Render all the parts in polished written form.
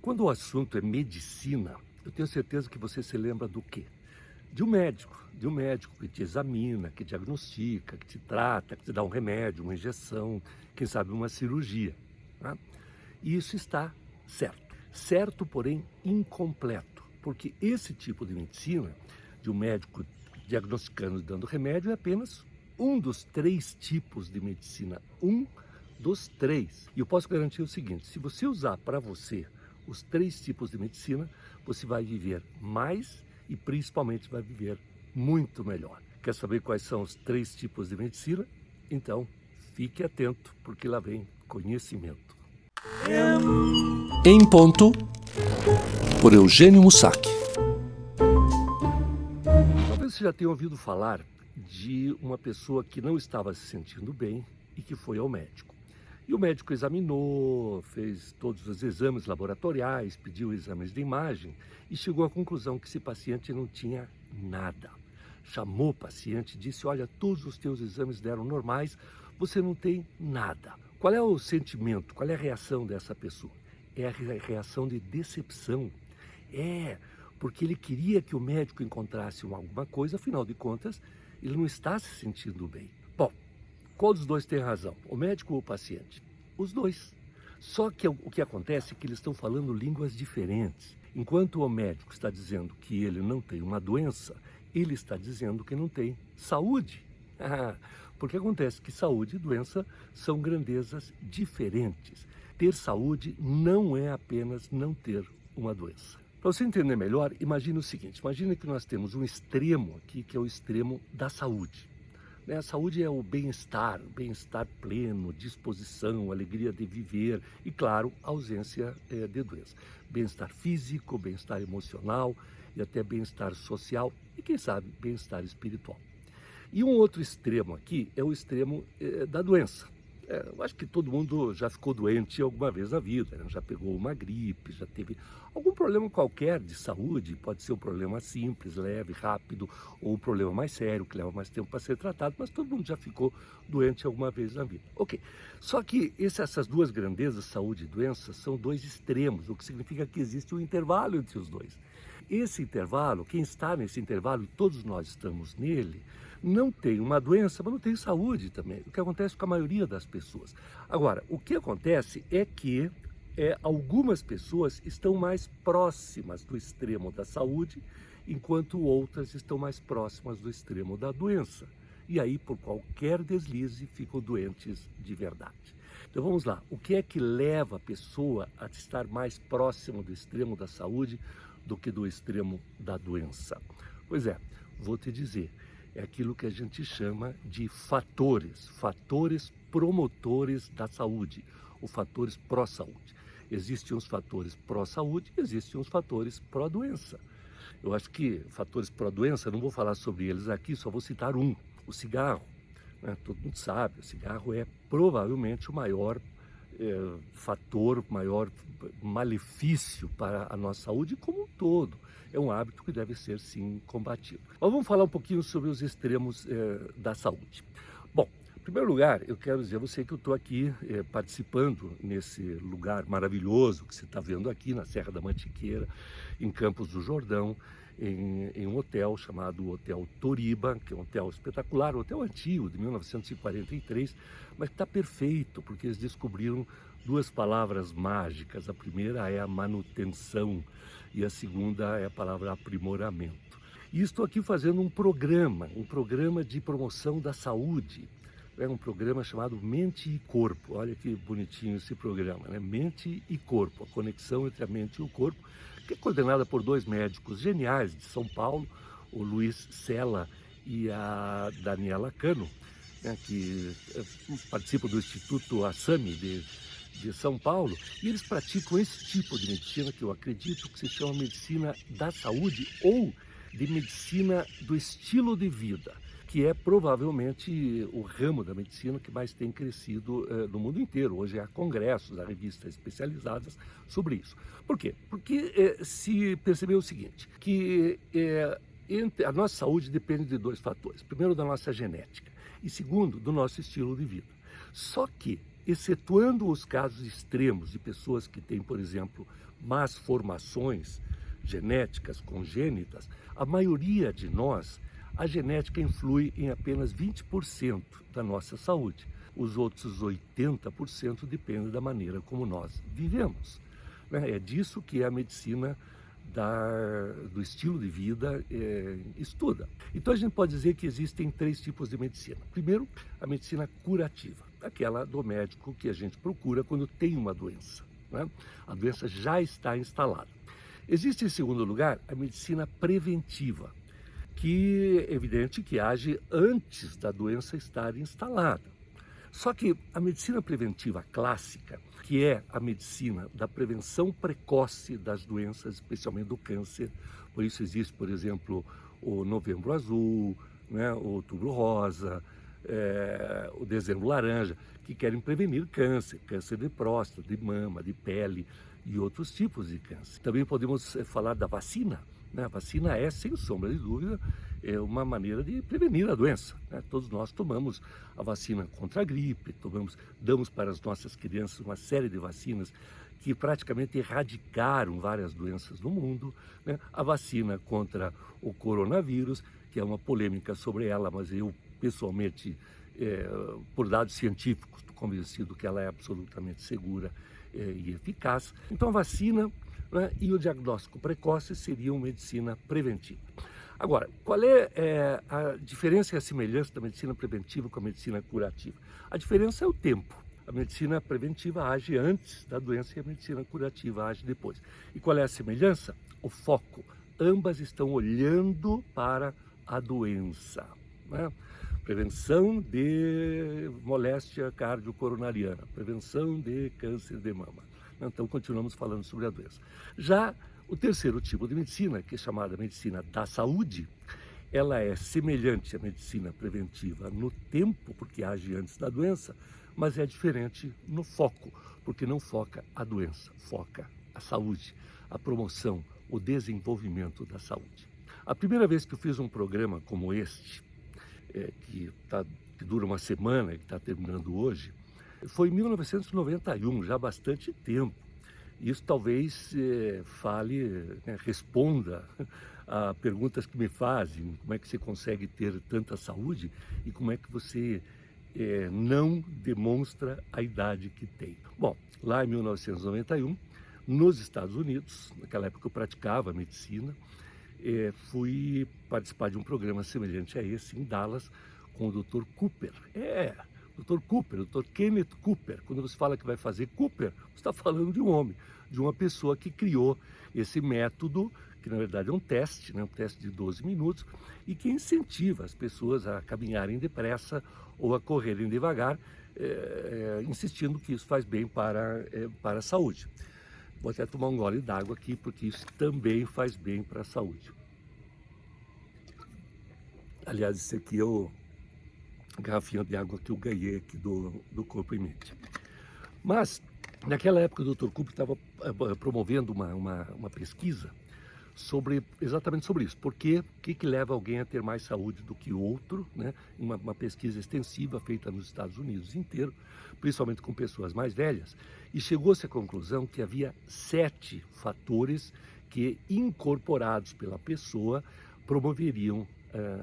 Quando o assunto é medicina, eu tenho certeza que você se lembra do quê? De um médico que te examina, que diagnostica, que te trata, que te dá um remédio, uma injeção, quem sabe uma cirurgia, né? E isso está certo. Certo, porém incompleto, porque esse tipo de medicina, de um médico diagnosticando e dando remédio, é apenas um dos 3 tipos de medicina. Um dos 3. E eu posso garantir o seguinte: se você usar para você os 3 tipos de medicina, você vai viver mais e principalmente vai viver muito melhor. Quer saber quais são os 3 tipos de medicina? Então, fique atento, porque lá vem conhecimento. Em Ponto, por Eugênio Mussac. Talvez você já tenha ouvido falar de uma pessoa que não estava se sentindo bem e que foi ao médico. E o médico examinou, fez todos os exames laboratoriais, pediu exames de imagem e chegou à conclusão que esse paciente não tinha nada. Chamou o paciente e disse: olha, todos os teus exames deram normais, você não tem nada. Qual é o sentimento, qual é a reação dessa pessoa? É a reação de decepção. Porque ele queria que o médico encontrasse alguma coisa, afinal de contas, ele não está se sentindo bem. Bom, qual dos dois tem razão? O médico ou o paciente? Os dois. Só que o que acontece é que eles estão falando línguas diferentes. Enquanto o médico está dizendo que ele não tem uma doença, ele está dizendo que não tem saúde. Porque acontece que saúde e doença são grandezas diferentes. Ter saúde não é apenas não ter uma doença. Para você entender melhor, imagine o seguinte: imagine que nós temos um extremo aqui, que é o extremo da saúde. A saúde é o bem-estar pleno, disposição, alegria de viver e, claro, ausência de doença. Bem-estar físico, bem-estar emocional e até bem-estar social e, quem sabe, bem-estar espiritual. E um outro extremo aqui é o extremo da doença. Eu acho que todo mundo já ficou doente alguma vez na vida, né? Já pegou uma gripe, já teve algum problema qualquer de saúde. Pode ser um problema simples, leve, rápido, ou um problema mais sério, que leva mais tempo para ser tratado, mas todo mundo já ficou doente alguma vez na vida. Ok, só que essas duas grandezas, saúde e doença, são dois extremos, o que significa que existe um intervalo entre os dois. Esse intervalo, quem está nesse intervalo, e todos nós estamos nele, não tem uma doença, mas não tem saúde também, o que acontece com a maioria das pessoas. Agora, o que acontece é que algumas pessoas estão mais próximas do extremo da saúde, enquanto outras estão mais próximas do extremo da doença. E aí, por qualquer deslize, ficam doentes de verdade. Então vamos lá, o que é que leva a pessoa a estar mais próximo do extremo da saúde do que do extremo da doença? Pois é, vou te dizer, é aquilo que a gente chama de fatores promotores da saúde, ou fatores pró-saúde. Existem os fatores pró-saúde, existem os fatores pró-doença. Eu acho que fatores pró-doença, não vou falar sobre eles aqui, só vou citar um: o cigarro. Todo mundo sabe, o cigarro é provavelmente o maior fator, maior malefício para a nossa saúde como um todo. É um hábito que deve ser, sim, combatido. Mas vamos falar um pouquinho sobre os extremos da saúde. Bom, em primeiro lugar, eu quero dizer a você que eu estou aqui participando nesse lugar maravilhoso que você está vendo aqui na Serra da Mantiqueira, em Campos do Jordão, em um hotel chamado Hotel Toriba, que é um hotel espetacular, um hotel antigo, de 1943, mas que está perfeito, porque eles descobriram 2 palavras mágicas. A primeira é a manutenção e a segunda é a palavra aprimoramento. E estou aqui fazendo um programa de promoção da saúde. É um programa chamado Mente e Corpo. Olha que bonitinho esse programa, né? Mente e Corpo, a conexão entre a mente e o corpo, que é coordenada por 2 médicos geniais de São Paulo, o Luiz Sela e a Daniela Cano, né, que participam do Instituto Assami de São Paulo, e eles praticam esse tipo de medicina que eu acredito que se chama medicina da saúde ou de medicina do estilo de vida, que é provavelmente o ramo da medicina que mais tem crescido no mundo inteiro. Hoje há congressos, há revistas especializadas sobre isso. Por quê? Porque se percebeu o seguinte, que a nossa saúde depende de 2 fatores. Primeiro, da nossa genética e segundo, do nosso estilo de vida. Só que excetuando os casos extremos de pessoas que têm, por exemplo, más formações genéticas congênitas, a maioria de nós, a genética influi em apenas 20% da nossa saúde. Os outros 80% dependem da maneira como nós vivemos. É disso que a medicina do estilo de vida estuda. Então a gente pode dizer que existem 3 tipos de medicina. Primeiro, a medicina curativa, aquela do médico que a gente procura quando tem uma doença, né? A doença já está instalada. Existe, em segundo lugar, a medicina preventiva, que é evidente que age antes da doença estar instalada. Só que a medicina preventiva clássica, que é a medicina da prevenção precoce das doenças, especialmente do câncer, por isso existe, por exemplo, o Novembro Azul, né, o Outubro Rosa, o Dezembro Laranja, que querem prevenir câncer, câncer de próstata, de mama, de pele e outros tipos de câncer. Também podemos falar da vacina. A vacina é, sem sombra de dúvida, uma maneira de prevenir a doença, né? Todos nós tomamos a vacina contra a gripe, damos para as nossas crianças uma série de vacinas que praticamente erradicaram várias doenças no mundo, né? A vacina contra o coronavírus, que é uma polêmica sobre ela, mas eu pessoalmente, por dados científicos, estou convencido que ela é absolutamente segura e eficaz. Então a vacina, né, e o diagnóstico precoce seriam medicina preventiva. Agora, qual é a diferença e a semelhança da medicina preventiva com a medicina curativa? A diferença é o tempo. A medicina preventiva age antes da doença e a medicina curativa age depois. E qual é a semelhança? O foco. Ambas estão olhando para a doença, né? Prevenção de moléstia cardiocoronariana, prevenção de câncer de mama. Então, continuamos falando sobre a doença. Já o terceiro tipo de medicina, que é chamada medicina da saúde, ela é semelhante à medicina preventiva no tempo, porque age antes da doença, mas é diferente no foco, porque não foca a doença, foca a saúde, a promoção, o desenvolvimento da saúde. A primeira vez que eu fiz um programa como este, que dura uma semana e que está terminando hoje, foi em 1991, já há bastante tempo. Isso talvez fale, né, responda a perguntas que me fazem, como é que você consegue ter tanta saúde e como é que você não demonstra a idade que tem. Bom, lá em 1991, nos Estados Unidos, naquela época eu praticava medicina, fui participar de um programa semelhante a esse em Dallas com o Dr. Cooper. Dr. Cooper, Dr. Kenneth Cooper. Quando você fala que vai fazer Cooper, você está falando de um homem, de uma pessoa que criou esse método, que na verdade é um teste, né? Um teste de 12 minutos, e que incentiva as pessoas a caminharem depressa ou a correrem devagar, insistindo que isso faz bem para a saúde. Vou até tomar um gole d'água aqui, porque isso também faz bem para a saúde. Aliás, isso aqui é a garrafinha de água que eu ganhei aqui do Corpo e Mente. Mas, naquela época, o Dr. Cooper estava promovendo uma pesquisa exatamente sobre isso. O que leva alguém a ter mais saúde do que outro, né? Uma pesquisa extensiva feita nos Estados Unidos inteiro, principalmente com pessoas mais velhas, e chegou-se à conclusão que havia 7 fatores que, incorporados pela pessoa, promoveriam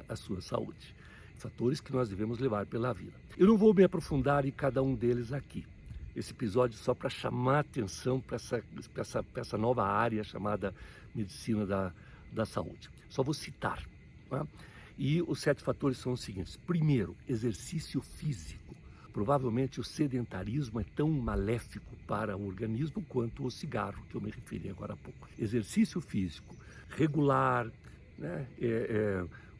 a sua saúde. Fatores que nós devemos levar pela vida. Eu não vou me aprofundar em cada um deles aqui. Esse episódio é só para chamar a atenção para essa nova área chamada medicina da saúde. Só vou citar. Tá? E os 7 fatores são os seguintes. Primeiro, exercício físico. Provavelmente o sedentarismo é tão maléfico para o organismo quanto o cigarro, que eu me referi agora há pouco. Exercício físico regular, né?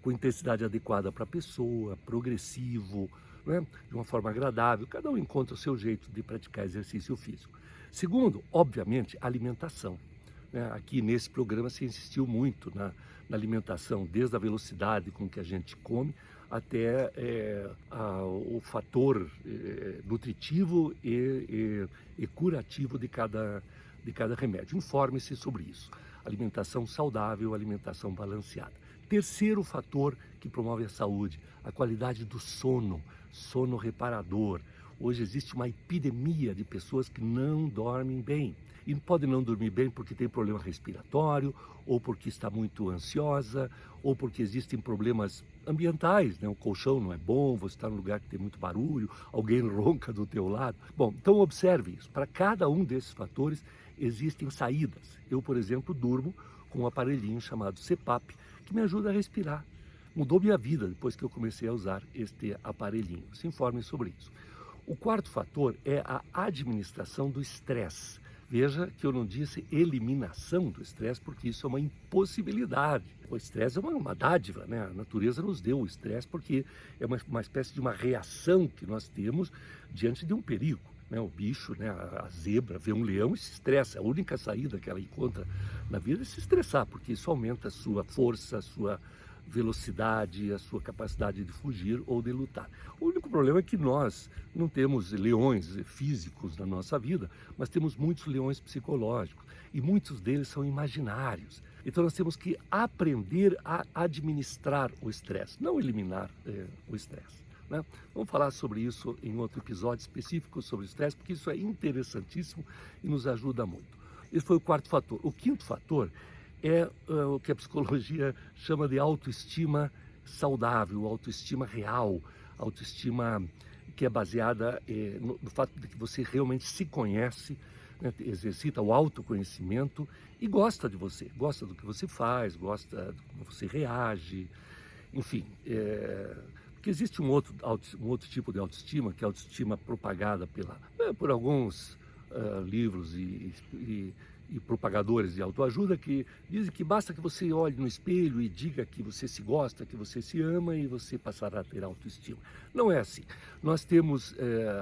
Com intensidade adequada para a pessoa, progressivo, né? De uma forma agradável. Cada um encontra o seu jeito de praticar exercício físico. Segundo, obviamente, alimentação. Né? Aqui nesse programa se insistiu muito na alimentação, desde a velocidade com que a gente come até o fator nutritivo e curativo de cada remédio. Informe-se sobre isso. Alimentação saudável, alimentação balanceada. Terceiro fator que promove a saúde, a qualidade do sono reparador, Hoje existe uma epidemia de pessoas que não dormem bem. E pode não dormir bem porque tem problema respiratório, ou porque está muito ansiosa, ou porque existem problemas ambientais, né? O colchão não é bom, você está num lugar que tem muito barulho, alguém ronca do teu lado. Bom, então observe isso. Para cada um desses fatores existem saídas. Eu, por exemplo, durmo com um aparelhinho chamado CPAP, que me ajuda a respirar. Mudou minha vida depois que eu comecei a usar este aparelhinho. Se informem sobre isso. O quarto fator é a administração do estresse. Veja que eu não disse eliminação do estresse, porque isso é uma impossibilidade. O estresse é uma dádiva, né? A natureza nos deu o estresse porque é uma espécie de uma reação que nós temos diante de um perigo. Né? O bicho, né? A zebra, vê um leão e se estressa. A única saída que ela encontra na vida é se estressar, porque isso aumenta a sua força, a sua velocidade, a sua capacidade de fugir ou de lutar. O único problema é que nós não temos leões físicos na nossa vida, mas temos muitos leões psicológicos e muitos deles são imaginários. Então nós temos que aprender a administrar o estresse, não eliminar o estresse. Né? Vamos falar sobre isso em outro episódio específico sobre o estresse, porque isso é interessantíssimo e nos ajuda muito. Esse foi o quarto fator. O quinto fator é o que a psicologia chama de autoestima saudável, autoestima real, autoestima que é baseada no fato de que você realmente se conhece, né, exercita o autoconhecimento e gosta de você, gosta do que você faz, gosta de como você reage, enfim. Porque existe um outro tipo de autoestima, que é a autoestima propagada por alguns livros e propagadores de autoajuda que dizem que basta que você olhe no espelho e diga que você se gosta, que você se ama e você passará a ter autoestima. Não é assim. Nós temos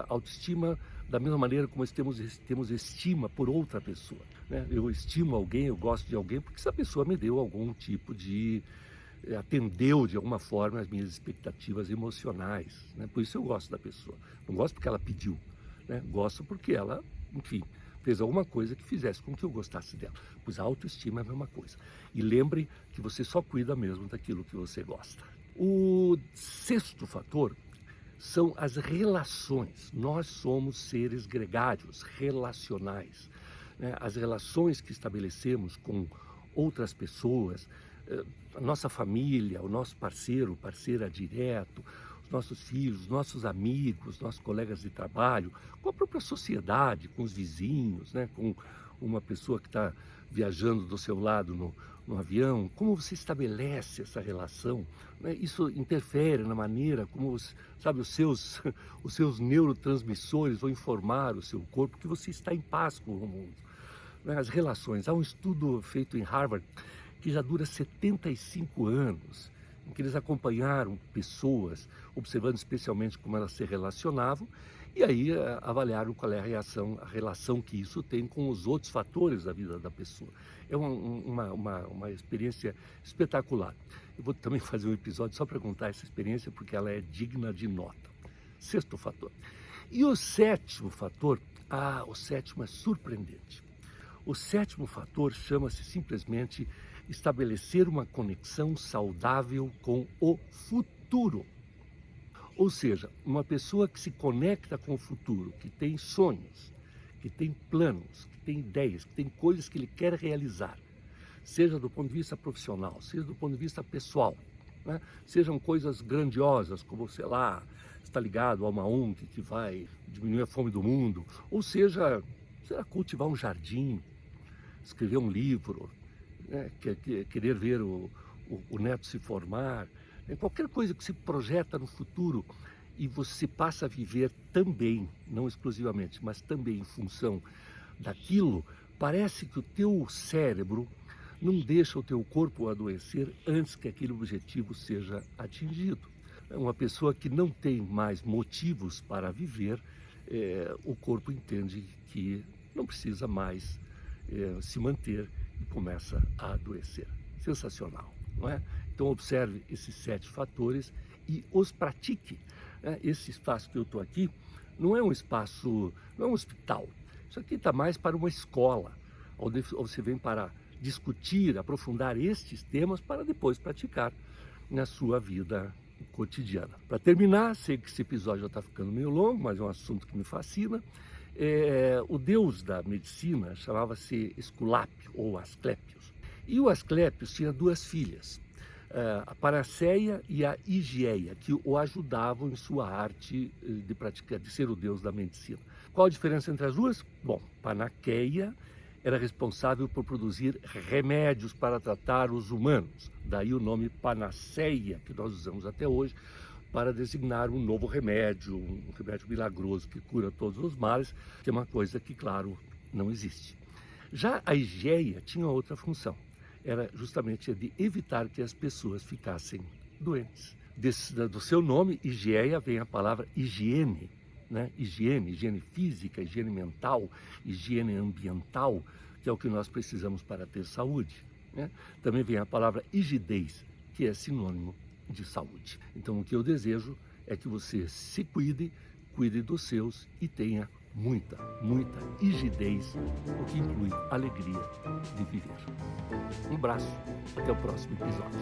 autoestima da mesma maneira como temos estima por outra pessoa. Né? Eu estimo alguém, eu gosto de alguém porque essa pessoa me deu algum tipo de... atendeu de alguma forma as minhas expectativas emocionais. Né? Por isso eu gosto da pessoa. Não gosto porque ela pediu. Né? Gosto porque ela, enfim, fez alguma coisa que fizesse com que eu gostasse dela. Pois a autoestima é a mesma coisa. E lembre que você só cuida mesmo daquilo que você gosta. O sexto fator são as relações. Nós somos seres gregários, relacionais. Né? As relações que estabelecemos com outras pessoas, a nossa família, o nosso parceiro, parceira direto, os nossos filhos, os nossos amigos, nossos colegas de trabalho, com a própria sociedade, com os vizinhos, né? Com uma pessoa que está viajando do seu lado no avião, como você estabelece essa relação, né? Isso interfere na maneira como, sabe, os seus neurotransmissores vão informar o seu corpo que você está em paz com o mundo. Né? As relações, há um estudo feito em Harvard que já dura 75 anos, em que eles acompanharam pessoas, observando especialmente como elas se relacionavam, e aí avaliaram qual é a relação que isso tem com os outros fatores da vida da pessoa. É uma experiência espetacular. Eu vou também fazer um episódio só para contar essa experiência, porque ela é digna de nota. Sexto fator. E o sétimo fator, o sétimo é surpreendente. O sétimo fator chama-se simplesmente estabelecer uma conexão saudável com o futuro. Ou seja, uma pessoa que se conecta com o futuro, que tem sonhos, que tem planos, que tem ideias, que tem coisas que ele quer realizar, seja do ponto de vista profissional, seja do ponto de vista pessoal, né? Sejam coisas grandiosas, como, sei lá, está ligado a uma ONG que vai diminuir a fome do mundo, ou seja, cultivar um jardim, escrever um livro, né? Querer ver o neto se formar, qualquer coisa que se projeta no futuro e você passa a viver também, não exclusivamente, mas também em função daquilo, parece que o teu cérebro não deixa o teu corpo adoecer antes que aquele objetivo seja atingido. Uma pessoa que não tem mais motivos para viver, o corpo entende que não precisa mais se manter e começa a adoecer. Sensacional, não é? Então observe esses 7 fatores e os pratique. Esse espaço que eu estou aqui não é um espaço, não é um hospital. Isso aqui está mais para uma escola, onde você vem para discutir, aprofundar estes temas para depois praticar na sua vida cotidiana. Para terminar, sei que esse episódio já está ficando meio longo, mas é um assunto que me fascina. O deus da medicina chamava-se Esculápio, ou Asclépios. E o Asclépios tinha duas filhas, a Panaceia e a Higieia, que o ajudavam em sua arte de ser o deus da medicina. Qual a diferença entre as duas? Bom, Panaceia era responsável por produzir remédios para tratar os humanos. Daí o nome Panaceia, que nós usamos até hoje, para designar um novo remédio, um remédio milagroso que cura todos os males, que é uma coisa que, claro, não existe. Já a Higieia tinha outra função, era justamente a de evitar que as pessoas ficassem doentes. Do seu nome, Higieia, vem a palavra higiene, né? Higiene física, higiene mental, higiene ambiental, que é o que nós precisamos para ter saúde, né? Também vem a palavra higidez, que é sinônimo de saúde. Então, o que eu desejo é que você se cuide dos seus e tenha muita higidez, o que inclui alegria de viver. Um abraço, até o próximo episódio.